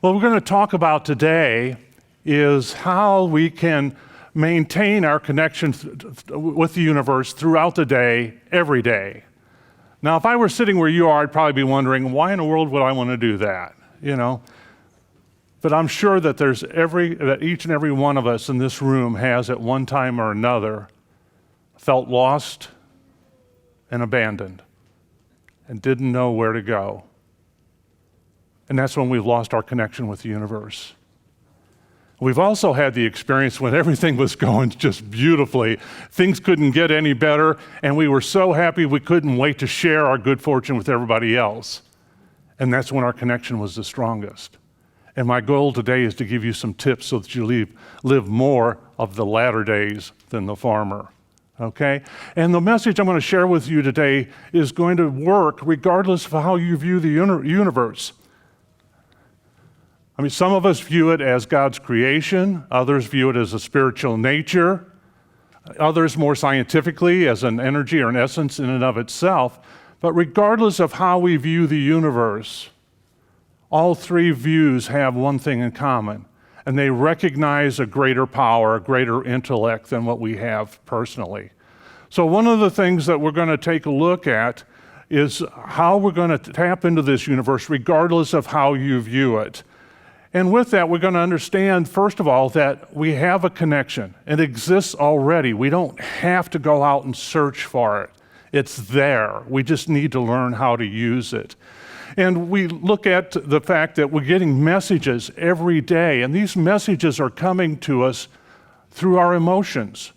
What we're going to talk about today is how we can maintain our connection with the universe throughout the day, every day. Now, if I were sitting where you are, I'd probably be wondering, why in the world would I want to do that? But I'm sure that that each and every one of us in this room has at one time or another felt lost and abandoned and didn't know where to go. And that's when we've lost our connection with the universe. We've also had the experience when everything was going just beautifully. Things couldn't get any better, and we were so happy we couldn't wait to share our good fortune with everybody else. And that's when our connection was the strongest. And my goal today is to give you some tips so that you live more of the latter days than the former. Okay? And the message I'm going to share with you today is going to work regardless of how you view the universe. I mean, some of us view it as God's creation, others view it as a spiritual nature, others more scientifically as an energy or an essence in and of itself. But regardless of how we view the universe, all three views have one thing in common, and they recognize a greater power, a greater intellect than what we have personally. So one of the things that we're going to take a look at is how we're going to tap into this universe regardless of how you view it. And with that, we're going to understand, first of all, that we have a connection. It exists already. We don't have to go out and search for it. It's there. We just need to learn how to use it. And we look at the fact that we're getting messages every day, and these messages are coming to us through our emotions,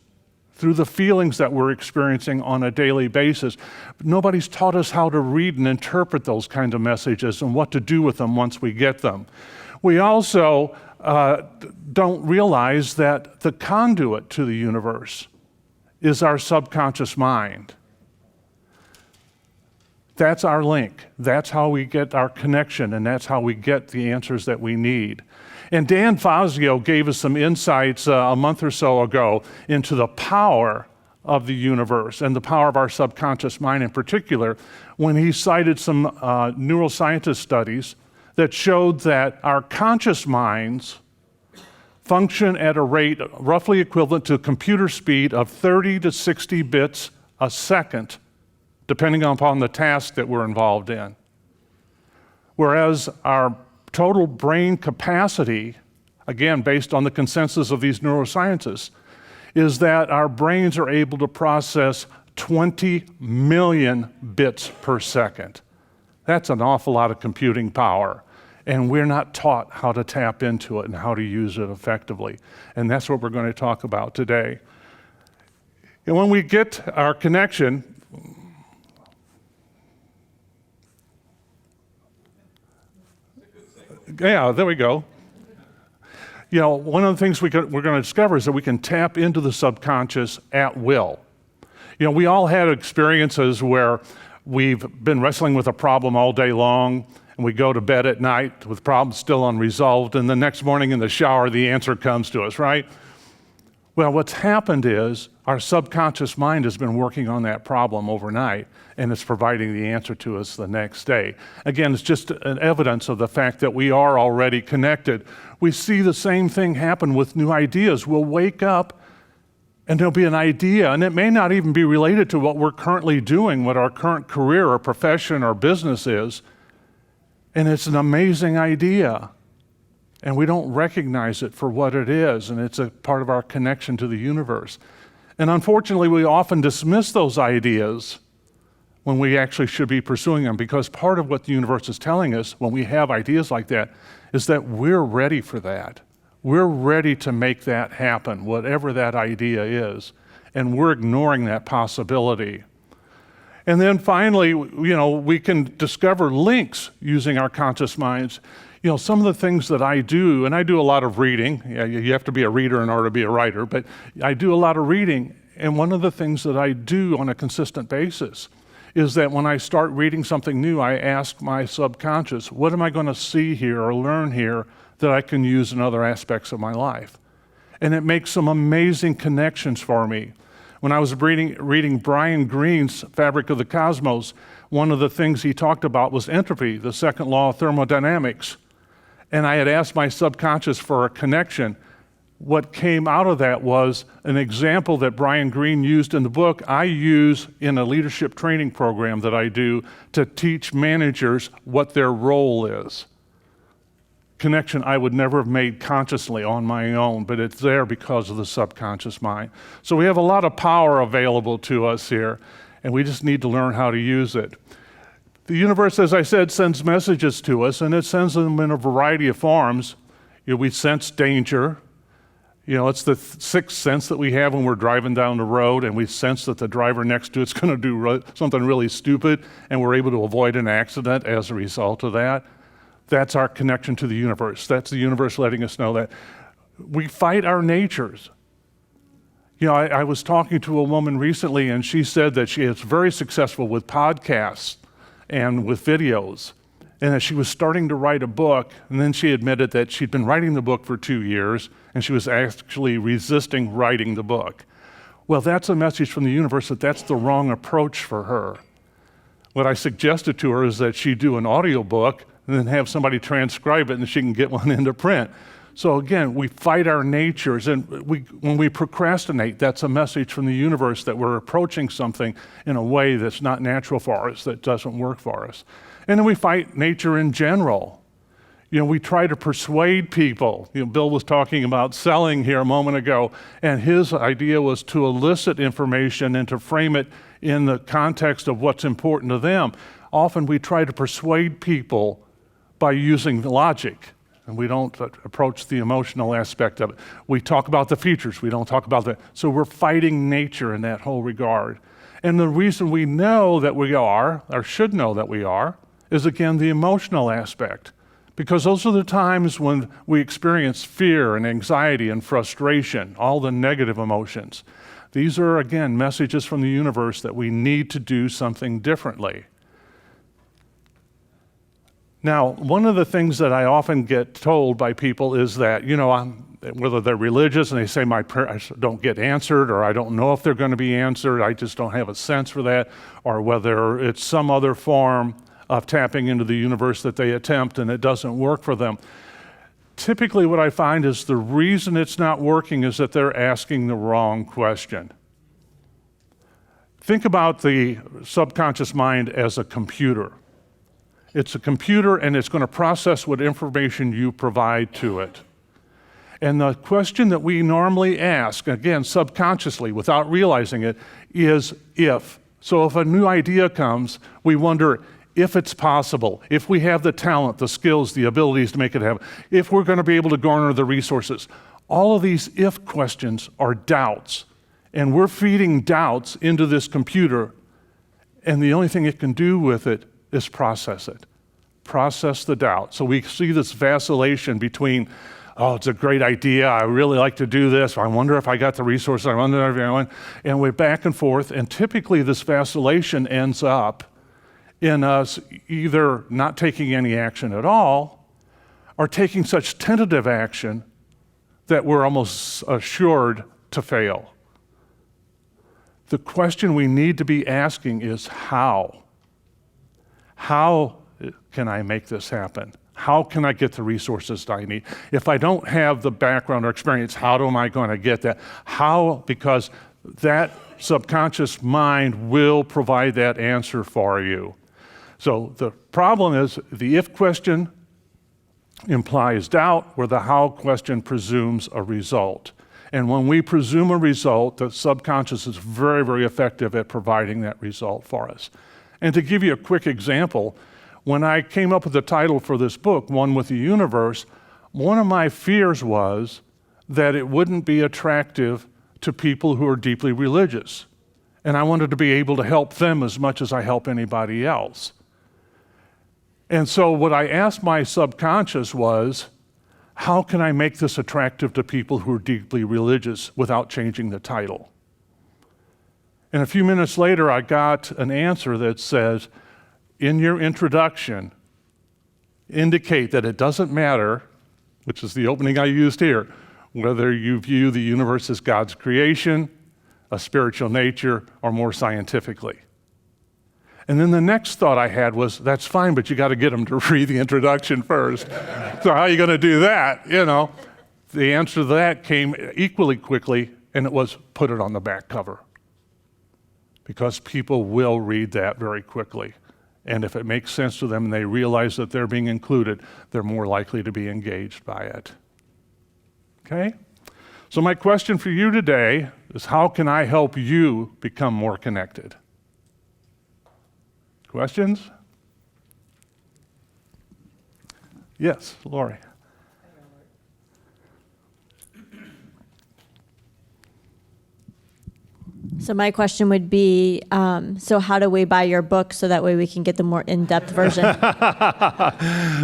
through the feelings that we're experiencing on a daily basis. But nobody's taught us how to read and interpret those kinds of messages and what to do with them once we get them. We also don't realize that the conduit to the universe is our subconscious mind. That's our link. That's how we get our connection, and that's how we get the answers that we need. And Dan Fazio gave us some insights a month or so ago into the power of the universe and the power of our subconscious mind in particular, when he cited some neuroscientist studies that showed that our conscious minds function at a rate roughly equivalent to computer speed of 30 to 60 bits a second, depending upon the task that we're involved in. Whereas our total brain capacity, again, based on the consensus of these neuroscientists, is that our brains are able to process 20 million bits per second. That's an awful lot of computing power. And we're not taught how to tap into it and how to use it effectively. And that's what we're going to talk about today. And when we get our connection, yeah, there we go. One of the things we're going to discover is that we can tap into the subconscious at will. We all had experiences where we've been wrestling with a problem all day long, and we go to bed at night with problems still unresolved, and the next morning in the shower, the answer comes to us, right? Well, what's happened is our subconscious mind has been working on that problem overnight, and it's providing the answer to us the next day. Again, it's just an evidence of the fact that we are already connected. We see the same thing happen with new ideas. We'll wake up, and there'll be an idea, and it may not even be related to what we're currently doing, what our current career or profession or business is, and it's an amazing idea. And we don't recognize it for what it is, and it's a part of our connection to the universe. And unfortunately, we often dismiss those ideas when we actually should be pursuing them, because part of what the universe is telling us when we have ideas like that is that we're ready for that. We're ready to make that happen, whatever that idea is, and we're ignoring that possibility. And then finally, we can discover links using our conscious minds. Some of the things that I do, and I do a lot of reading. You have to be a reader in order to be a writer, but I do a lot of reading. And one of the things that I do on a consistent basis is that when I start reading something new, I ask my subconscious, what am I going to see here or learn here that I can use in other aspects of my life? And it makes some amazing connections for me. When I was reading Brian Greene's Fabric of the Cosmos, one of the things he talked about was entropy, the second law of thermodynamics. and I had asked my subconscious for a connection. What came out of that was an example that Brian Greene used in the book. I use in a leadership training program that I do to teach managers what their role is. Connection I would never have made consciously on my own, but it's there because of the subconscious mind. So we have a lot of power available to us here, and we just need to learn how to use it. The universe, as I said, sends messages to us, and it sends them in a variety of forms. We sense danger. It's the sixth sense that we have when we're driving down the road, and we sense that the driver next to it's going to do something really stupid, and we're able to avoid an accident as a result of that. That's our connection to the universe. That's the universe letting us know that. We fight our natures. I was talking to a woman recently, and she said that she is very successful with podcasts and with videos, and that she was starting to write a book, and then she admitted that she'd been writing the book for 2 years, and she was actually resisting writing the book. Well, that's a message from the universe that that's the wrong approach for her. What I suggested to her is that she do an audiobook and then have somebody transcribe it and she can get one into print. So again, we fight our natures, and when we procrastinate, that's a message from the universe that we're approaching something in a way that's not natural for us, that doesn't work for us. And then we fight nature in general. We try to persuade people. Bill was talking about selling here a moment ago, and his idea was to elicit information and to frame it in the context of what's important to them. Often we try to persuade people by using logic, and we don't approach the emotional aspect of it. We talk about the features, we don't talk about the, so we're fighting nature in that whole regard. And the reason we know that we are, or should know that we are, is again the emotional aspect. Because those are the times when we experience fear and anxiety and frustration, all the negative emotions. These are, again, messages from the universe that we need to do something differently. Now, one of the things that I often get told by people is that, whether they're religious and they say my prayers don't get answered, or I don't know if they're going to be answered, I just don't have a sense for that, or whether it's some other form of tapping into the universe that they attempt and it doesn't work for them. Typically what I find is the reason it's not working is that they're asking the wrong question. Think about the subconscious mind as a computer. It's a computer, and it's going to process what information you provide to it. And the question that we normally ask, again, subconsciously, without realizing it, is if. So if a new idea comes, we wonder if it's possible, if we have the talent, the skills, the abilities to make it happen, if we're going to be able to garner the resources. All of these if questions are doubts, and we're feeding doubts into this computer, and the only thing it can do with it is process it. Process the doubt. So we see this vacillation between, oh, it's a great idea, I really like to do this, I wonder if I got the resources, I wonder if I, and we're back and forth, and typically this vacillation ends up in us either not taking any action at all, or taking such tentative action that we're almost assured to fail. The question we need to be asking is how? How can I make this happen? How can I get the resources that I need? If I don't have the background or experience, how am I going to get that? How? Because that subconscious mind will provide that answer for you. So the problem is the if question implies doubt, where the how question presumes a result. And when we presume a result, the subconscious is very, very effective at providing that result for us. And to give you a quick example, when I came up with the title for this book, One with the Universe, one of my fears was that it wouldn't be attractive to people who are deeply religious. And I wanted to be able to help them as much as I help anybody else. And so what I asked my subconscious was, how can I make this attractive to people who are deeply religious without changing the title? And a few minutes later, I got an answer that says, in your introduction, indicate that it doesn't matter, which is the opening I used here, whether you view the universe as God's creation, a spiritual nature, or more scientifically. And then the next thought I had was, that's fine, but you got to get them to read the introduction first. So how are you going to do that? The answer to that came equally quickly, and it was put it on the back cover. Because people will read that very quickly. And if it makes sense to them and they realize that they're being included, they're more likely to be engaged by it. Okay? So my question for you today is, how can I help you become more connected? Questions? Yes, Lori. So my question would be, so how do we buy your book so that way we can get the more in-depth version?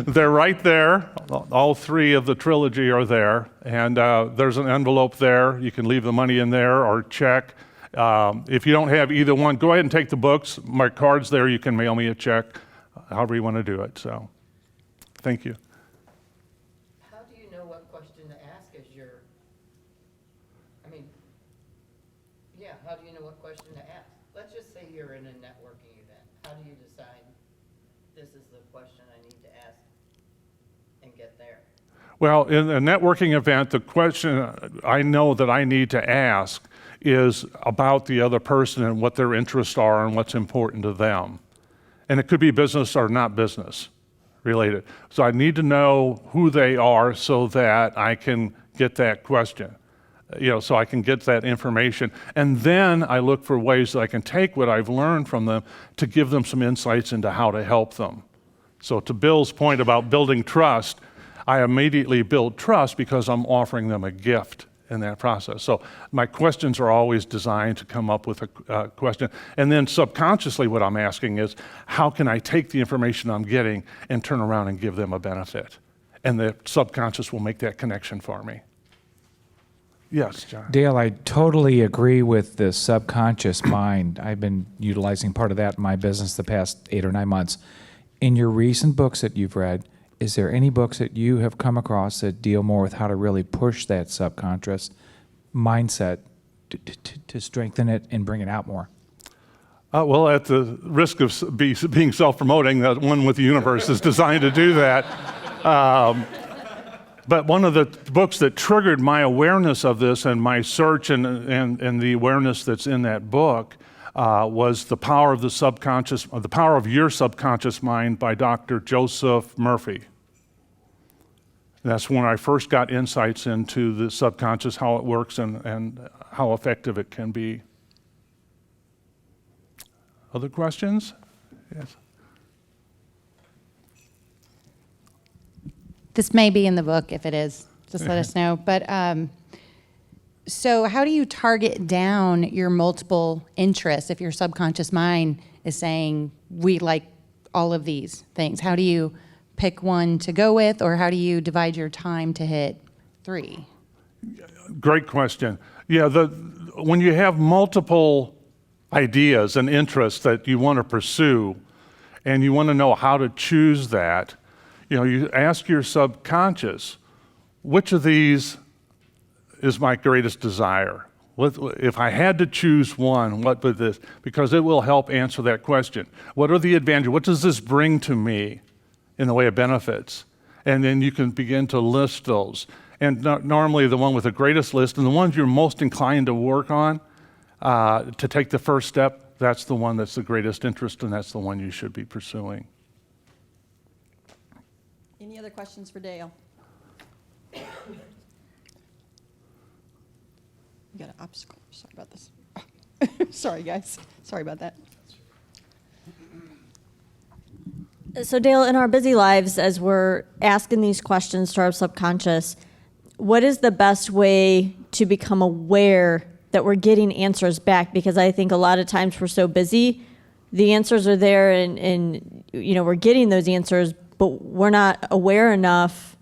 They're right there. All three of the trilogy are there. And there's an envelope there. You can leave the money in there or check. If you don't have either one, go ahead and take the books. My card's there. You can mail me a check, however you want to do it. So, thank you. How do you know what question to ask how do you know what question to ask? Let's just say you're in a networking event. How do you decide this is the question I need to ask and get there? Well, in a networking event, the question I know that I need to ask is about the other person and what their interests are and what's important to them. And it could be business or not business related. So I need to know who they are so that I can get that question, so I can get that information. And then I look for ways that I can take what I've learned from them to give them some insights into how to help them. So to Bill's point about building trust, I immediately build trust because I'm offering them a gift in that process. So my questions are always designed to come up with a question. And then subconsciously what I'm asking is, how can I take the information I'm getting and turn around and give them a benefit? And the subconscious will make that connection for me. Yes, John. Dale, I totally agree with the subconscious mind. I've been utilizing part of that in my business the past 8 or 9 months. In your recent books that you've read, is there any books that you have come across that deal more with how to really push that subconscious mindset to strengthen it and bring it out more? Well, at the risk of being self-promoting, that One with the Universe is designed to do that. But one of the books that triggered my awareness of this and my search and the awareness that's in that book was The Power of the Subconscious, The Power of Your Subconscious Mind by Dr. Joseph Murphy. That's when I first got insights into the subconscious, how it works and how effective it can be. Other questions? Yes. This may be in the book. If it is, just let us know. But so how do you target down your multiple interests if your subconscious mind is saying, we like all of these things? How do you pick one to go with, or how do you divide your time to hit 3? Great question. Yeah, when you have multiple ideas and interests that you want to pursue, and you want to know how to choose that, you ask your subconscious, which of these is my greatest desire? If I had to choose one, what would this? Because it will help answer that question. What are the advantages? What does this bring to me in the way of benefits? And then you can begin to list those. And normally the one with the greatest list and the ones you're most inclined to work on, to take the first step, that's the one that's the greatest interest, and that's the one you should be pursuing. Any other questions for Dale? You got an obstacle. Sorry about this. Sorry, guys. Sorry about that. So, Dale, in our busy lives, as we're asking these questions to our subconscious, what is the best way to become aware that we're getting answers back? Because I think a lot of times we're so busy, the answers are there and we're getting those answers, but we're not aware enough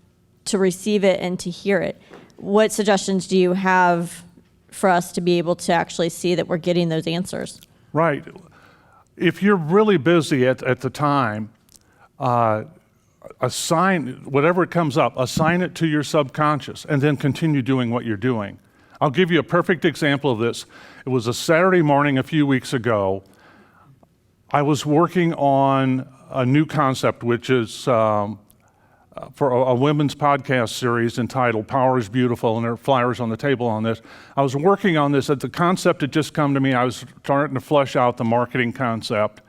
to receive it and to hear it. What suggestions do you have for us to be able to actually see that we're getting those answers? Right. If you're really busy at the time, assign, whatever comes up, assign it to your subconscious and then continue doing what you're doing. I'll give you a perfect example of this. It was a Saturday morning a few weeks ago. I was working on a new concept, which is for a women's podcast series entitled Power is Beautiful, and there are flyers on the table on this. I was working on this, the concept had just come to me. I was starting to flesh out the marketing concept,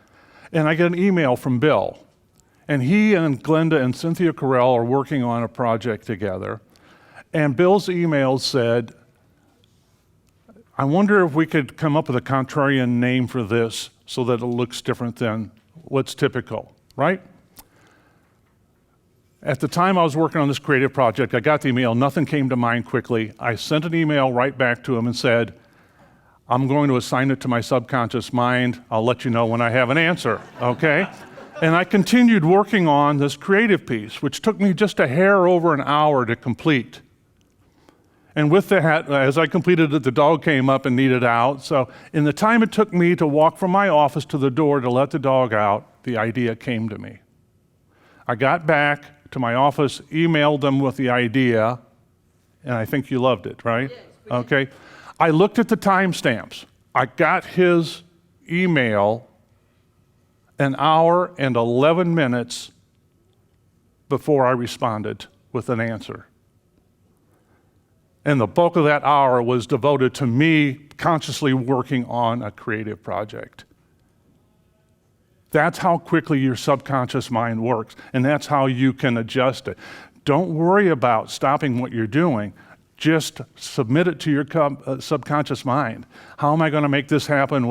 and I get an email from Bill. And he and Glenda and Cynthia Carell are working on a project together. And Bill's email said, I wonder if we could come up with a contrarian name for this so that it looks different than what's typical, right? At the time I was working on this creative project, I got the email, nothing came to mind quickly. I sent an email right back to him and said, I'm going to assign it to my subconscious mind. I'll let you know when I have an answer, okay? And I continued working on this creative piece, which took me just a hair over an hour to complete. And with that, as I completed it, the dog came up and needed out. So in the time it took me to walk from my office to the door to let the dog out, the idea came to me. I got back to my office, emailed them with the idea, and I think you loved it, right? Okay. I looked at the timestamps. I got his email an hour and 11 minutes before I responded with an answer. And the bulk of that hour was devoted to me consciously working on a creative project. That's how quickly your subconscious mind works, and that's how you can adjust it. Don't worry about stopping what you're doing. Just submit it to your subconscious mind. How am I going to make this happen?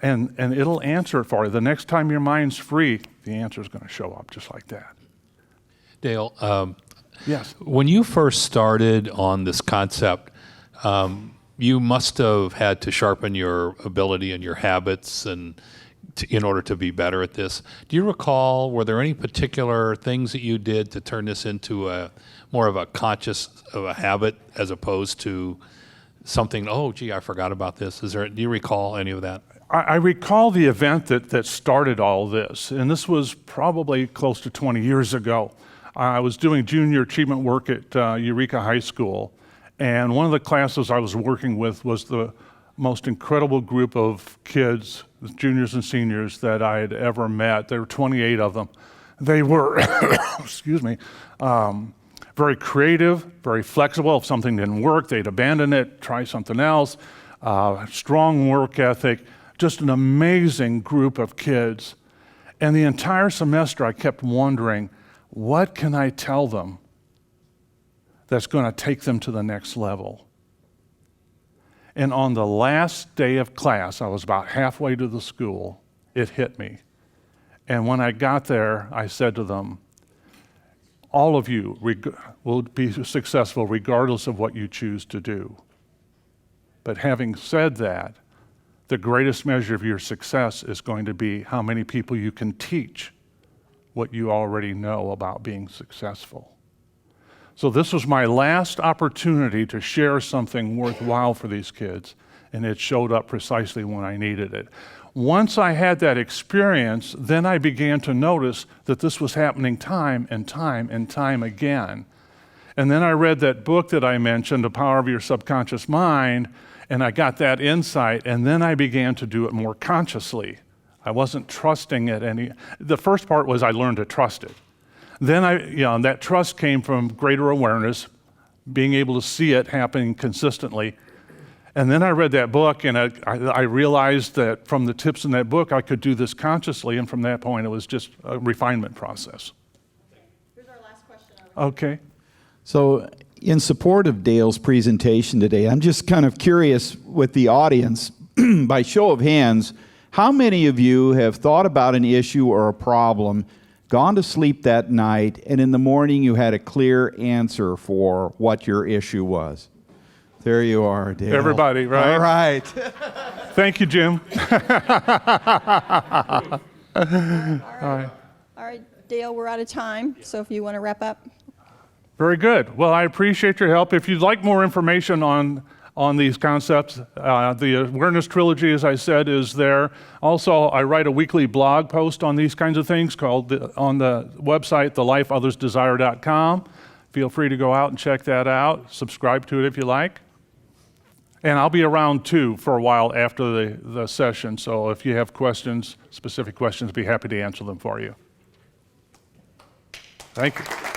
And it'll answer it for you. The next time your mind's free, the answer is going to show up just like that. Dale, Yes. when you first started on this concept, you must have had to sharpen your ability and your habits and in order to be better at this. Do you recall, were there any particular things that you did to turn this into a more of a conscious of a habit as opposed to something, oh, gee, I forgot about this? Do you recall any of that? I recall the event that started all this, and this was probably close to 20 years ago. I was doing junior achievement work at Eureka High School, and one of the classes I was working with was the most incredible group of kids, juniors and seniors, that I had ever met. There were 28 of them. They were, excuse me, very creative, very flexible. If something didn't work, they'd abandon it, try something else. Strong work ethic, just an amazing group of kids. And the entire semester I kept wondering, what can I tell them that's going to take them to the next level? And on the last day of class, I was about halfway to the school, it hit me. And when I got there, I said to them, all of you will be successful regardless of what you choose to do. But having said that, the greatest measure of your success is going to be how many people you can teach what you already know about being successful. So this was my last opportunity to share something worthwhile for these kids, and it showed up precisely when I needed it. Once I had that experience, then I began to notice that this was happening time and time and time again. And then I read that book that I mentioned, The Power of Your Subconscious Mind, and I got that insight, and then I began to do it more consciously. I wasn't trusting it the first part was I learned to trust it. Then that trust came from greater awareness, being able to see it happening consistently. And then I read that book, and I realized that from the tips in that book, I could do this consciously, and from that point, it was just a refinement process. Here's our last question. Okay. So in support of Dale's presentation today, I'm just kind of curious with the audience, by show of hands, how many of you have thought about an issue or a problem, gone to sleep that night, and in the morning you had a clear answer for what your issue was? There you are, Dale. Everybody, right? All right. Thank you, Jim. All right, Dale, we're out of time, so if you want to wrap up. Very good. Well, I appreciate your help. If you'd like more information on these concepts, the Awareness Trilogy, as I said, is there. Also, I write a weekly blog post on these kinds of things on the website, thelifeothersdesire.com. Feel free to go out and check that out. Subscribe to it if you like. And I'll be around too for a while after the session. So if you have questions, specific questions, be happy to answer them for you. Thank you.